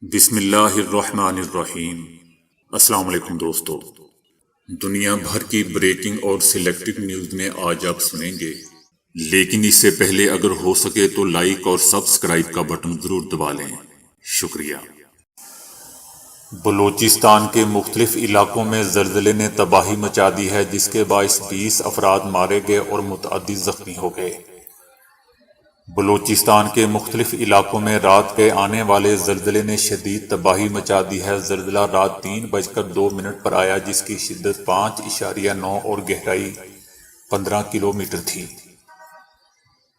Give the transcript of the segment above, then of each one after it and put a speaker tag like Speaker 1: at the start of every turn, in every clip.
Speaker 1: بسم اللہ الرحمن الرحیم۔ السلام علیکم دوستو، دنیا بھر کی بریکنگ اور سلیکٹڈ نیوز میں آج آپ سنیں گے، لیکن اس سے پہلے اگر ہو سکے تو لائک اور سبسکرائب کا بٹن ضرور دبا لیں۔ شکریہ۔ بلوچستان کے مختلف علاقوں میں زلزلے نے تباہی مچا دی ہے، جس کے باعث 20 افراد مارے گئے اور متعدد زخمی ہو گئے۔ بلوچستان کے مختلف علاقوں میں رات کے آنے والے زلزلے نے شدید تباہی مچا دی ہے۔ زلزلہ رات 3:02 پر آیا، جس کی شدت 5.9 اور گہرائی 15 کلومیٹر تھی،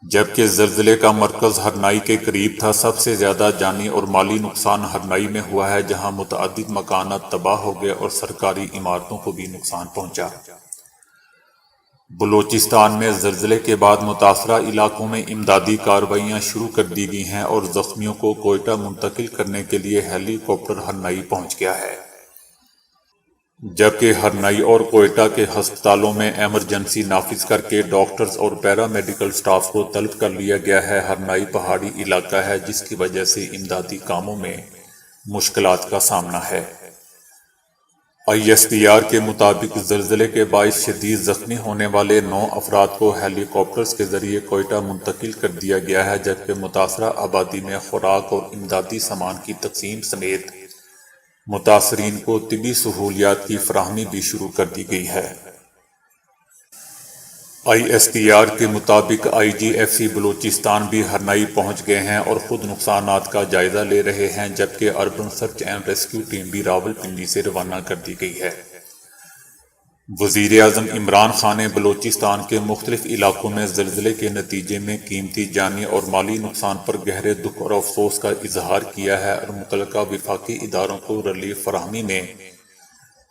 Speaker 1: جبکہ زلزلے کا مرکز ہرنائی کے قریب تھا۔ سب سے زیادہ جانی اور مالی نقصان ہرنائی میں ہوا ہے، جہاں متعدد مکانات تباہ ہو گئے اور سرکاری عمارتوں کو بھی نقصان پہنچا۔ بلوچستان میں زلزلے کے بعد متاثرہ علاقوں میں امدادی کارروائیاں شروع کر دی گئی ہیں اور زخمیوں کو کوئٹہ منتقل کرنے کے لیے ہیلی کاپٹر ہرنائی پہنچ گیا ہے، جبکہ ہرنائی اور کوئٹہ کے ہسپتالوں میں ایمرجنسی نافذ کر کے ڈاکٹرز اور پیرا میڈیکل سٹاف کو طلب کر لیا گیا ہے۔ ہرنائی پہاڑی علاقہ ہے، جس کی وجہ سے امدادی کاموں میں مشکلات کا سامنا ہے۔ ISPR کے مطابق زلزلے کے باعث شدید زخمی ہونے والے 9 افراد کو ہیلی کاپٹرز کے ذریعے کوئٹہ منتقل کر دیا گیا ہے، جبکہ متاثرہ آبادی میں خوراک اور امدادی سامان کی تقسیم سمیت متاثرین کو طبی سہولیات کی فراہمی بھی شروع کر دی گئی ہے۔ ISPR کے مطابق IGFC بلوچستان بھی ہرنائی پہنچ گئے ہیں اور خود نقصانات کا جائزہ لے رہے ہیں، جبکہ urban search and rescue team بھی راولپنڈی سے روانہ کر دی گئی ہے۔ وزیر اعظم عمران خان نے بلوچستان کے مختلف علاقوں میں زلزلے کے نتیجے میں قیمتی جانی اور مالی نقصان پر گہرے دکھ اور افسوس کا اظہار کیا ہے اور متعلقہ وفاقی اداروں کو ریلیف فراہمی میں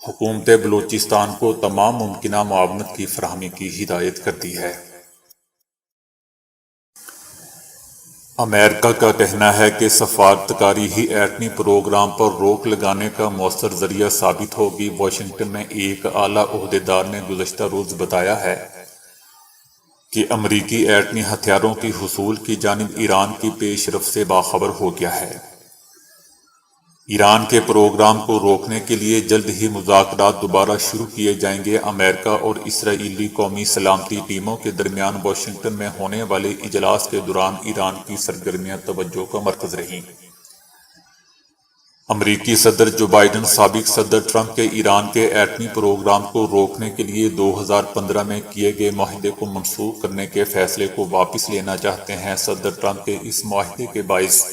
Speaker 1: حکومت بلوچستان کو تمام ممکنہ معاونت کی فراہمی کی ہدایت کر دی ہے۔ امریکہ کا کہنا ہے کہ سفارتکاری ہی ایٹمی پروگرام پر روک لگانے کا مؤثر ذریعہ ثابت ہوگی۔ واشنگٹن میں ایک اعلیٰ عہدیدار نے گزشتہ روز بتایا ہے کہ امریکی ایٹمی ہتھیاروں کی حصول کی جانب ایران کی پیش رفت سے باخبر ہو گیا ہے۔ ایران کے پروگرام کو روکنے کے لیے جلد ہی مذاکرات دوبارہ شروع کیے جائیں گے۔ امریکہ اور اسرائیلی قومی سلامتی ٹیموں کے درمیان واشنگٹن میں ہونے والے اجلاس کے دوران ایران کی سرگرمیاں توجہ کا مرکز رہیں۔ امریکی صدر جو بائیڈن سابق صدر ٹرمپ کے ایران کے ایٹمی پروگرام کو روکنے کے لیے 2015 میں کیے گئے معاہدے کو منسوخ کرنے کے فیصلے کو واپس لینا چاہتے ہیں۔ صدر ٹرمپ کے اس معاہدے کے باعث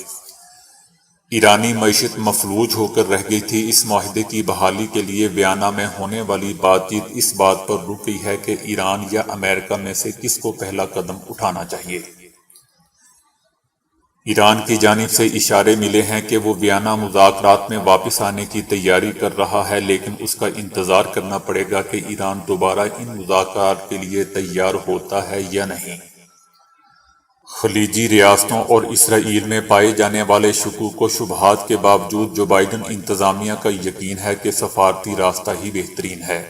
Speaker 1: ایرانی معیشت مفلوج ہو کر رہ گئی تھی۔ اس معاہدے کی بحالی کے لیے ویانا میں ہونے والی بات چیت اس بات پر رک گئی ہے کہ ایران یا امریکہ میں سے کس کو پہلا قدم اٹھانا چاہیے۔ ایران کی جانب سے اشارے ملے ہیں کہ وہ ویانا مذاکرات میں واپس آنے کی تیاری کر رہا ہے، لیکن اس کا انتظار کرنا پڑے گا کہ ایران دوبارہ ان مذاکرات کے لیے تیار ہوتا ہے یا نہیں۔ خلیجی ریاستوں اور اسرائیل میں پائے جانے والے شکوک و شبہات کے باوجود جو بائیڈن انتظامیہ کا یقین ہے کہ سفارتی راستہ ہی بہترین ہے۔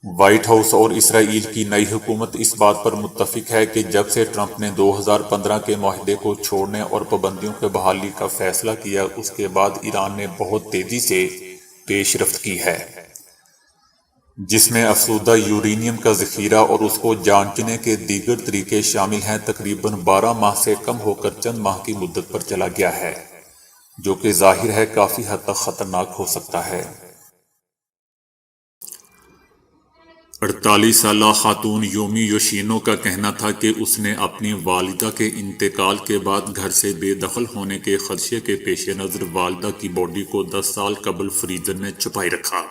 Speaker 1: وائٹ ہاؤس اور اسرائیل کی نئی حکومت اس بات پر متفق ہے کہ جب سے ٹرمپ نے 2015 کے معاہدے کو چھوڑنے اور پابندیوں کی بحالی کا فیصلہ کیا، اس کے بعد ایران نے بہت تیزی سے پیش رفت کی ہے، جس میں افزودہ یورینیم کا ذخیرہ اور اس کو جانچنے کے دیگر طریقے شامل ہیں۔ تقریباً 12 ماہ سے کم ہو کر چند ماہ کی مدت پر چلا گیا ہے، جو کہ ظاہر ہے کافی حد تک خطرناک ہو سکتا ہے۔ 48 سالہ خاتون یومی یوشینو کا کہنا تھا کہ اس نے اپنی والدہ کے انتقال کے بعد گھر سے بے دخل ہونے کے خدشے کے پیش نظر والدہ کی باڈی کو 10 سال قبل فریزر میں چھپائے رکھا۔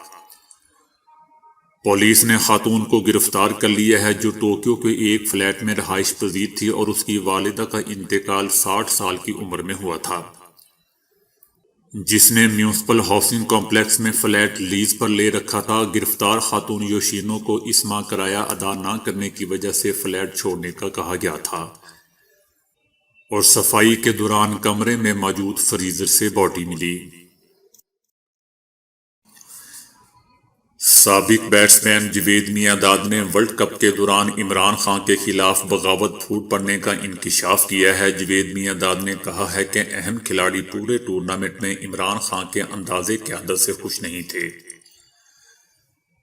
Speaker 1: پولیس نے خاتون کو گرفتار کر لیا ہے، جو ٹوکیو کے ایک فلیٹ میں رہائش پذیر تھی اور اس کی والدہ کا انتقال 60 سال کی عمر میں ہوا تھا، جس نے میونسپل ہاؤسنگ کمپلیکس میں فلیٹ لیز پر لے رکھا تھا۔ گرفتار خاتون یوشینو کو اس ماہ کرایہ ادا نہ کرنے کی وجہ سے فلیٹ چھوڑنے کا کہا گیا تھا اور صفائی کے دوران کمرے میں موجود فریزر سے باڈی ملی۔ سابق بیٹسمین جوید میاں داد نے ورلڈ کپ کے دوران عمران خان کے خلاف بغاوت پھوٹ پڑنے کا انکشاف کیا ہے۔ جوید میاں داد نے کہا ہے کہ اہم کھلاڑی پورے ٹورنامنٹ میں عمران خان کے انداز قیادت سے خوش نہیں تھے۔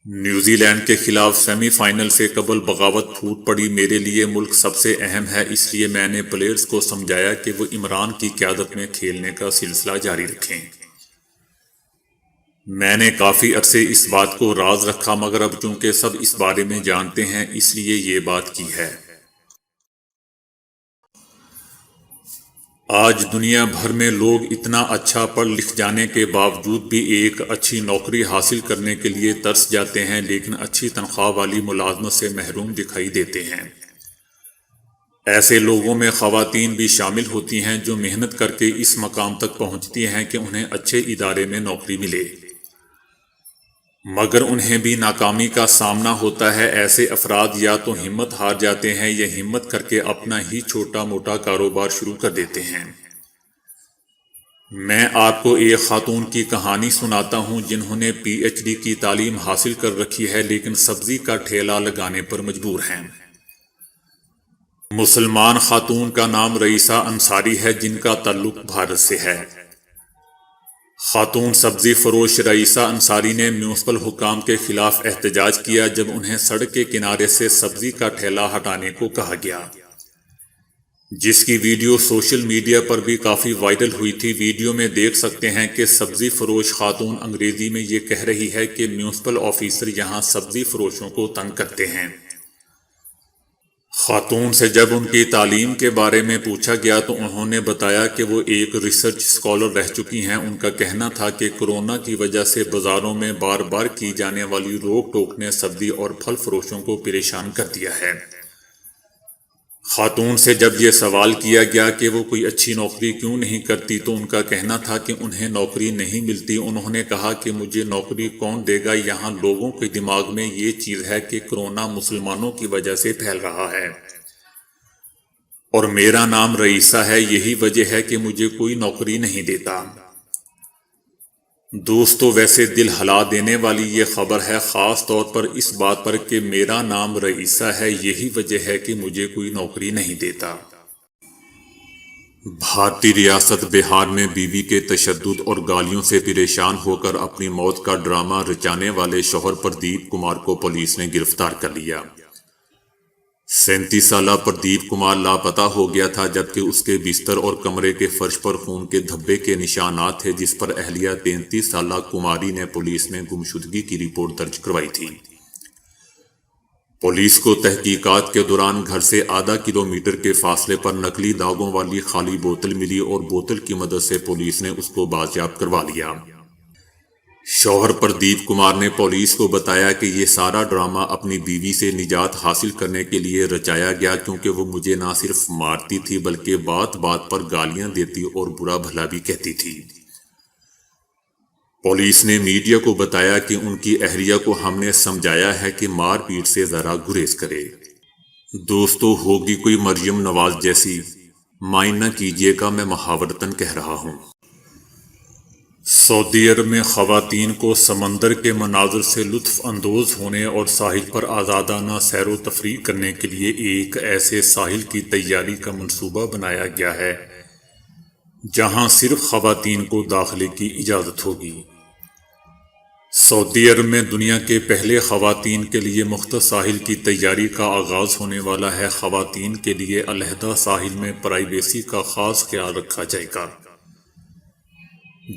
Speaker 1: نیوزی لینڈ کے خلاف سیمی فائنل سے قبل بغاوت پھوٹ پڑی۔ میرے لیے ملک سب سے اہم ہے، اس لیے میں نے پلیئرز کو سمجھایا کہ وہ عمران کی قیادت میں کھیلنے کا سلسلہ جاری رکھیں۔ میں نے کافی عرصے اس بات کو راز رکھا، مگر اب چونکہ سب اس بارے میں جانتے ہیں اس لیے یہ بات کی ہے۔ آج دنیا بھر میں لوگ اتنا اچھا پڑھ لکھ جانے کے باوجود بھی ایک اچھی نوکری حاصل کرنے کے لیے ترس جاتے ہیں، لیکن اچھی تنخواہ والی ملازمت سے محروم دکھائی دیتے ہیں۔ ایسے لوگوں میں خواتین بھی شامل ہوتی ہیں جو محنت کر کے اس مقام تک پہنچتی ہیں کہ انہیں اچھے ادارے میں نوکری ملے، مگر انہیں بھی ناکامی کا سامنا ہوتا ہے۔ ایسے افراد یا تو ہمت ہار جاتے ہیں یا ہمت کر کے اپنا ہی چھوٹا موٹا کاروبار شروع کر دیتے ہیں۔ میں آپ کو ایک خاتون کی کہانی سناتا ہوں جنہوں نے پی ایچ ڈی کی تعلیم حاصل کر رکھی ہے لیکن سبزی کا ٹھیلا لگانے پر مجبور ہیں۔ مسلمان خاتون کا نام رئیسہ انصاری ہے جن کا تعلق بھارت سے ہے۔ خاتون سبزی فروش رئیسہ انصاری نے میونسپل حکام کے خلاف احتجاج کیا جب انہیں سڑک کے کنارے سے سبزی کا ٹھیلا ہٹانے کو کہا گیا، جس کی ویڈیو سوشل میڈیا پر بھی کافی وائرل ہوئی تھی۔ ویڈیو میں دیکھ سکتے ہیں کہ سبزی فروش خاتون انگریزی میں یہ کہہ رہی ہے کہ میونسپل آفیسر یہاں سبزی فروشوں کو تنگ کرتے ہیں۔ خاتون سے جب ان کی تعلیم کے بارے میں پوچھا گیا تو انہوں نے بتایا کہ وہ ایک ریسرچ اسکالر رہ چکی ہیں۔ ان کا کہنا تھا کہ کورونا کی وجہ سے بازاروں میں بار بار کی جانے والی روک ٹوک نے سبزی اور پھل فروشوں کو پریشان کر دیا ہے۔ خاتون سے جب یہ سوال کیا گیا کہ وہ کوئی اچھی نوکری کیوں نہیں کرتی تو ان کا کہنا تھا کہ انہیں نوکری نہیں ملتی۔ انہوں نے کہا کہ مجھے نوکری کون دے گا، یہاں لوگوں کے دماغ میں یہ چیز ہے کہ کورونا مسلمانوں کی وجہ سے پھیل رہا ہے اور میرا نام رئیسہ ہے، یہی وجہ ہے کہ مجھے کوئی نوکری نہیں دیتا۔ دوستو، ویسے دل ہلا دینے والی یہ خبر ہے، خاص طور پر اس بات پر کہ میرا نام رئیسہ ہے، یہی وجہ ہے کہ مجھے کوئی نوکری نہیں دیتا۔ بھارتی ریاست بہار میں بیوی کے تشدد اور گالیوں سے پریشان ہو کر اپنی موت کا ڈرامہ رچانے والے شوہر پردیپ کمار کو پولیس نے گرفتار کر لیا۔ 37 سالہ پردیپ کمار لاپتہ ہو گیا تھا جبکہ اس کے بستر اور کمرے کے فرش پر خون کے دھبے کے نشانات تھے، جس پر اہلیہ 33 سالہ کماری نے پولیس میں گمشدگی کی رپورٹ درج کروائی تھی۔ پولیس کو تحقیقات کے دوران گھر سے آدھا کلومیٹر کے فاصلے پر نقلی داغوں والی خالی بوتل ملی اور بوتل کی مدد سے پولیس نے اس کو بازیاب کروا لیا۔ شوہر پردیپ کمار نے پولیس کو بتایا کہ یہ سارا ڈرامہ اپنی بیوی سے نجات حاصل کرنے کے لیے رچایا گیا، کیونکہ وہ مجھے نہ صرف مارتی تھی بلکہ بات بات پر گالیاں دیتی اور برا بھلا بھی کہتی تھی۔ پولیس نے میڈیا کو بتایا کہ ان کی اہلیہ کو ہم نے سمجھایا ہے کہ مار پیٹ سے ذرا گریز کرے۔ دوستو، ہوگی کوئی مریم نواز جیسی، مائن نہ کیجیے گا، میں محاورتاً کہہ رہا ہوں۔ سعودی عرب میں خواتین کو سمندر کے مناظر سے لطف اندوز ہونے اور ساحل پر آزادانہ سیر و تفریح کرنے کے لیے ایک ایسے ساحل کی تیاری کا منصوبہ بنایا گیا ہے جہاں صرف خواتین کو داخلے کی اجازت ہوگی۔ سعودی عرب میں دنیا کے پہلے خواتین کے لیے مختص ساحل کی تیاری کا آغاز ہونے والا ہے۔ خواتین کے لیے علیحدہ ساحل میں پرائیویسی کا خاص خیال رکھا جائے گا،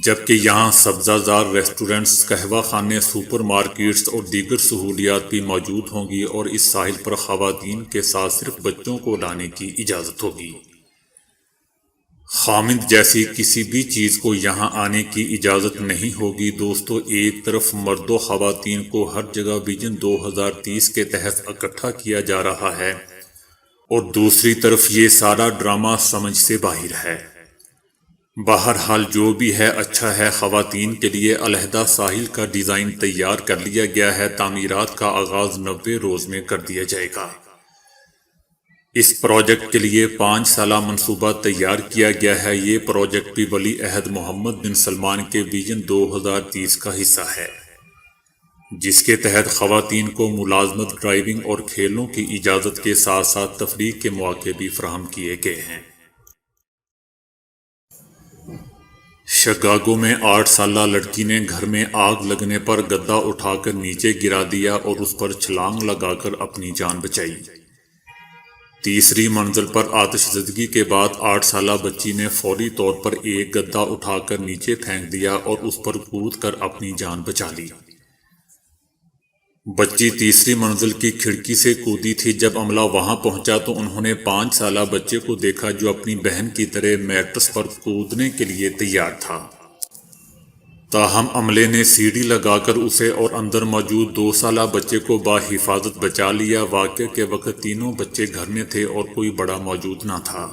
Speaker 1: جبکہ یہاں سبزہ زار ریسٹورنٹس، قہوہ خانے، سپر مارکیٹس اور دیگر سہولیات بھی موجود ہوں گی، اور اس ساحل پر خواتین کے ساتھ صرف بچوں کو لانے کی اجازت ہوگی۔ خامند جیسی کسی بھی چیز کو یہاں آنے کی اجازت نہیں ہوگی۔ دوستو، ایک طرف مرد و خواتین کو ہر جگہ ویژن 2030 کے تحت اکٹھا کیا جا رہا ہے اور دوسری طرف یہ سارا ڈرامہ سمجھ سے باہر ہے۔ بہرحال جو بھی ہے اچھا ہے۔ خواتین کے لیے علیحدہ ساحل کا ڈیزائن تیار کر لیا گیا ہے۔ تعمیرات کا آغاز 90 روز میں کر دیا جائے گا۔ اس پروجیکٹ کے لیے 5 سالہ منصوبہ تیار کیا گیا ہے۔ یہ پروجیکٹ بھی ولی عہد محمد بن سلمان کے ویژن 2030 کا حصہ ہے۔ جس کے تحت خواتین کو ملازمت، ڈرائیونگ اور کھیلوں کی اجازت کے ساتھ ساتھ تفریح کے مواقع بھی فراہم کیے گئے ہیں۔ شکاگو میں 8 سالہ لڑکی نے گھر میں آگ لگنے پر گدا اٹھا کر نیچے گرا دیا اور اس پر چھلانگ لگا کر اپنی جان بچائی۔ تیسری منزل پر آتش زدگی کے بعد 8 سالہ بچی نے فوری طور پر ایک گدا اٹھا کر نیچے پھینک دیا اور اس پر کود کر اپنی جان بچا لی۔ بچی تیسری منزل کی کھڑکی سے کودی تھی۔ جب عملہ وہاں پہنچا تو انہوں نے 5 سالہ بچے کو دیکھا جو اپنی بہن کی طرح میٹرس پر کودنے کے لیے تیار تھا۔ تاہم عملے نے سیڑھی لگا کر اسے اور اندر موجود 2 سالہ بچے کو بحفاظت بچا لیا۔ واقعے کے وقت تینوں بچے گھر میں تھے اور کوئی بڑا موجود نہ تھا۔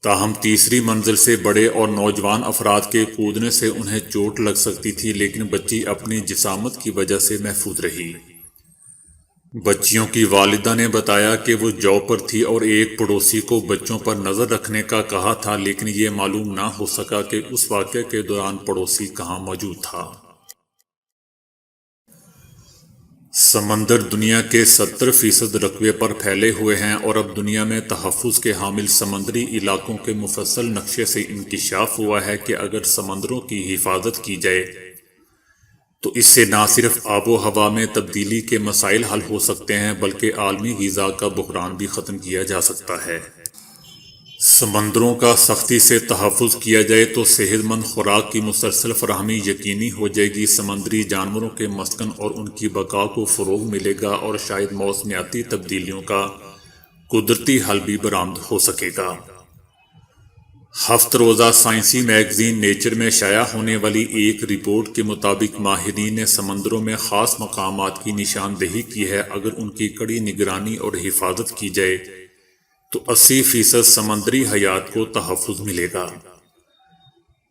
Speaker 1: تاہم تیسری منزل سے بڑے اور نوجوان افراد کے کودنے سے انہیں چوٹ لگ سکتی تھی، لیکن بچی اپنی جسامت کی وجہ سے محفوظ رہی۔ بچیوں کی والدہ نے بتایا کہ وہ جاب پر تھی اور ایک پڑوسی کو بچوں پر نظر رکھنے کا کہا تھا، لیکن یہ معلوم نہ ہو سکا کہ اس واقعے کے دوران پڑوسی کہاں موجود تھا۔ سمندر دنیا کے 70% رقبے پر پھیلے ہوئے ہیں اور اب دنیا میں تحفظ کے حامل سمندری علاقوں کے مفصل نقشے سے انکشاف ہوا ہے کہ اگر سمندروں کی حفاظت کی جائے تو اس سے نہ صرف آب و ہوا میں تبدیلی کے مسائل حل ہو سکتے ہیں بلکہ عالمی غذا کا بحران بھی ختم کیا جا سکتا ہے۔ سمندروں کا سختی سے تحفظ کیا جائے تو صحت مند خوراک کی مسلسل فراہمی یقینی ہو جائے گی، سمندری جانوروں کے مسکن اور ان کی بقا کو فروغ ملے گا اور شاید موسمیاتی تبدیلیوں کا قدرتی حل بھی برآمد ہو سکے گا۔ ہفت روزہ سائنسی میگزین نیچر میں شائع ہونے والی ایک رپورٹ کے مطابق ماہرین نے سمندروں میں خاص مقامات کی نشاندہی کی ہے۔ اگر ان کی کڑی نگرانی اور حفاظت کی جائے تو 80% سمندری حیات کو تحفظ ملے گا۔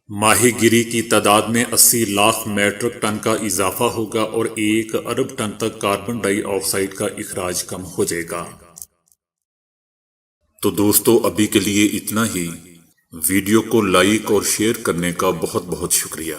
Speaker 1: ماہی گیری کی تعداد میں 80 لاکھ میٹرک ٹن کا اضافہ ہوگا اور 1 ارب ٹن تک کاربن ڈائی آکسائیڈ کا اخراج کم ہو جائے گا۔ تو دوستو ابھی کے لیے اتنا ہی۔ ویڈیو کو لائک اور شیئر کرنے کا بہت بہت شکریہ۔